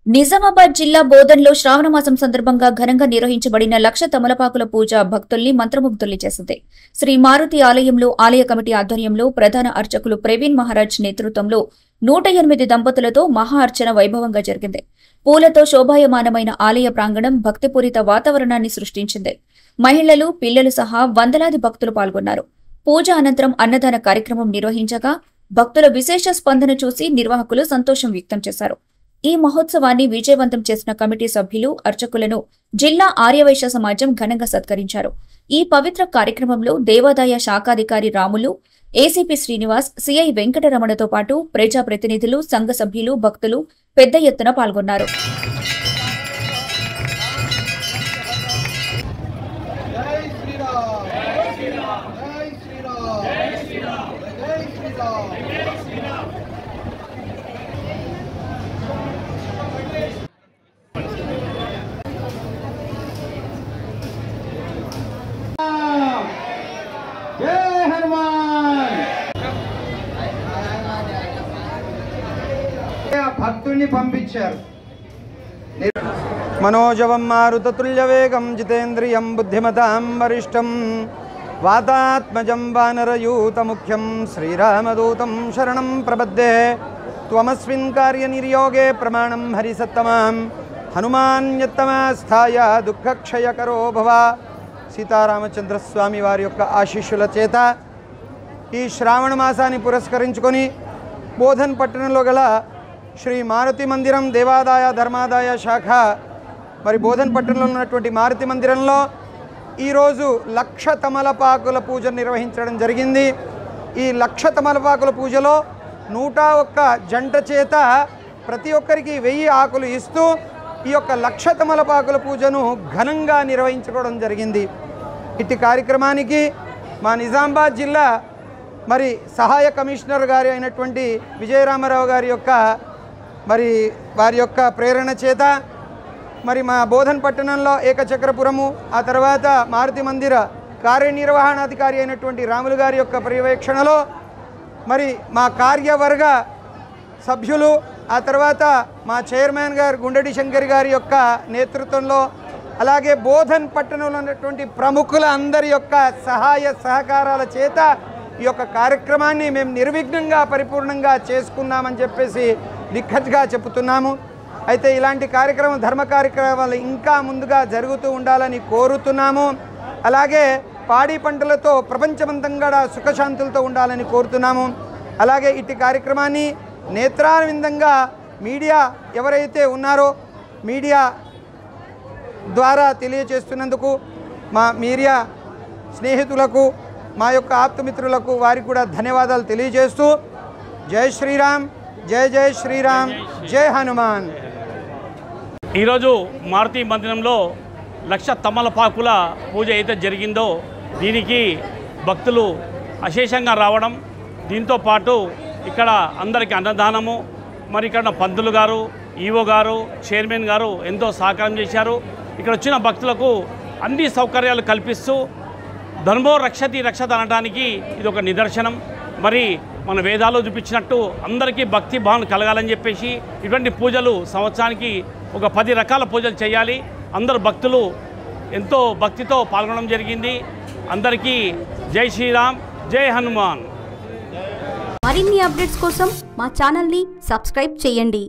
నిజామాబాద్ జిల్లా బోధన్లో శ్రావణమాసం సందర్భంగా ఘనంగా నిర్వహించబడిన లక్ష తమలపాకుల పూజ భక్తుల్ని మంత్రముగ్ధుల్ని చేసింది. శ్రీ మారుతి ఆలయంలో ఆలయ కమిటీ ఆధ్వర్యంలో ప్రధాన అర్చకులు ప్రవీణ్ మహారాజ్ నేతృత్వంలో 108 దంపతులతో మహా అర్చన వైభవంగా జరిగింది. పూలతో శోభాయమానమైన ఆలయ ప్రాంగణం భక్తిపూరిత వాతావరణాన్ని సృష్టించింది. మహిళలు, పిల్లలు సహా వందలాది భక్తులు పాల్గొన్నారు. పూజ అనంతరం అన్నదాన కార్యక్రమం నిర్వహించగా భక్తుల విశేష స్పందన చూసి నిర్వాహకులు సంతోషం వ్యక్తం చేశారు. ఈ మహోత్సవాన్ని విజయవంతం చేసిన కమిటీ సభ్యులు, అర్చకులను జిల్లా ఆర్యవైశ్య సమాజం ఘనంగా సత్కరించారు. ఈ పవిత్ర కార్యక్రమంలో దేవాదాయ శాఖాధికారి రాములు, ఏసీపీ శ్రీనివాస్, సిఐ వెంకటరమణతో పాటు ప్రజాప్రతినిధులు, సంఘ సభ్యులు, భక్తులు పెద్ద ఎత్తున పాల్గొన్నారు. భక్తుల్ని పంపించారు. మనోజవం మారుతతుల్యవేగం జితేంద్రియం బుద్ధిమతాం వరిష్టం వాతాత్మజం వానరయూతముఖ్యం శ్రీరామదూతం శరణం ప్రపద్యే త్వమస్మిన్ కార్యనిర్యోగే ప్రమాణం హరిసత్తమాం హనుమాన్యత్తమాస్థాయ దుఃఖక్షయకరో భవ. సీతారామచంద్రస్వామి వారి యొక్క ఆశీస్సుల చేత ఈ శ్రావణ మాసాన్ని పురస్కరించుకొని బోధన్ పట్టణంలో గల శ్రీ మారుతి మందిరం దేవాదాయ ధర్మాదాయ శాఖ మరి బోధన్ పట్టణంలో ఉన్నటువంటి మారుతి మందిరంలో ఈరోజు లక్ష తమలపాకుల పూజ నిర్వహించడం జరిగింది. ఈ లక్ష తమలపాకుల పూజలో 101 జంట చేత ప్రతి ఒక్కరికి 1000 ఆకులు ఇస్తూ ఈ యొక్క లక్ష తమలపాకుల పూజను ఘనంగా నిర్వహించుకోవడం జరిగింది. ఇట్టి కార్యక్రమానికి మా నిజామాబాద్ జిల్లా మరి సహాయ కమిషనర్ గారి అయినటువంటి విజయరామారావు గారి యొక్క మరి వారి యొక్క ప్రేరణ చేత మరి మా బోధన్ పట్టణంలో ఏకచక్రపురము, ఆ తర్వాత మారుతి మందిర కార్యనిర్వహణాధికారి అయినటువంటి రాములు గారి యొక్క పర్యవేక్షణలో మరి మా కార్యవర్గ సభ్యులు, ఆ తర్వాత మా చైర్మన్ గారు గుండెడి శంకర్ గారి యొక్క నేతృత్వంలో, అలాగే బోధన్ పట్టణంలో ఉన్నటువంటి ప్రముఖుల అందరి యొక్క సహాయ సహకారాల చేత ఈ యొక్క కార్యక్రమాన్ని మేము నిర్విఘ్నంగా పరిపూర్ణంగా చేసుకున్నామని చెప్పేసి నిఖజ్గా చెబుతున్నాము. అయితే ఇలాంటి కార్యక్రమం ధర్మ కార్యక్రమాలు ఇంకా ముందుగా జరుగుతూ ఉండాలని కోరుతున్నాము. అలాగే పాడి పంటలతో ప్రపంచమంతంగా సుఖశాంతులతో ఉండాలని కోరుతున్నాము. అలాగే ఇట్టి కార్యక్రమాన్ని నేత్రావిందంగా మీడియా ఎవరైతే ఉన్నారో మీడియా ద్వారా తెలియచేస్తున్నందుకు మా మీడియా స్నేహితులకు, మా యొక్క ఆప్తమిత్రులకు వారికి కూడా ధన్యవాదాలు తెలియజేస్తూ జై శ్రీరామ్, జై జై శ్రీరామ్, జై హనుమాన్. ఈరోజు మారుతి మందిరంలో లక్ష తమలపాకుల పూజ అయితే జరిగిందో దీనికి భక్తులు అశేషంగా రావడం, దీంతో పాటు ఇక్కడ అందరికీ అన్నదానము, మరి ఇక్కడ పంతులు గారు, ఈవో గారు, చైర్మన్ గారు ఎంతో సహకారం చేశారు. ఇక్కడ వచ్చిన భక్తులకు అన్ని సౌకర్యాలు కల్పిస్తూ ధర్మో రక్షతి రక్షత అనడానికి ఇది ఒక నిదర్శనం. మరి మన వేదాల్లో చూపించినట్టు అందరికీ భక్తి భావన కలగాలని చెప్పేసి ఇటువంటి పూజలు సంవత్సరానికి ఒక 10 రకాల పూజలు చేయాలి. అందరు భక్తులు ఎంతో భక్తితో పాల్గొనడం జరిగింది. అందరికీ జై శ్రీరామ్, జై హనుమాన్. మరిన్ని అప్డేట్స్ కోసం మా ఛానల్ని సబ్స్క్రైబ్ చేయండి.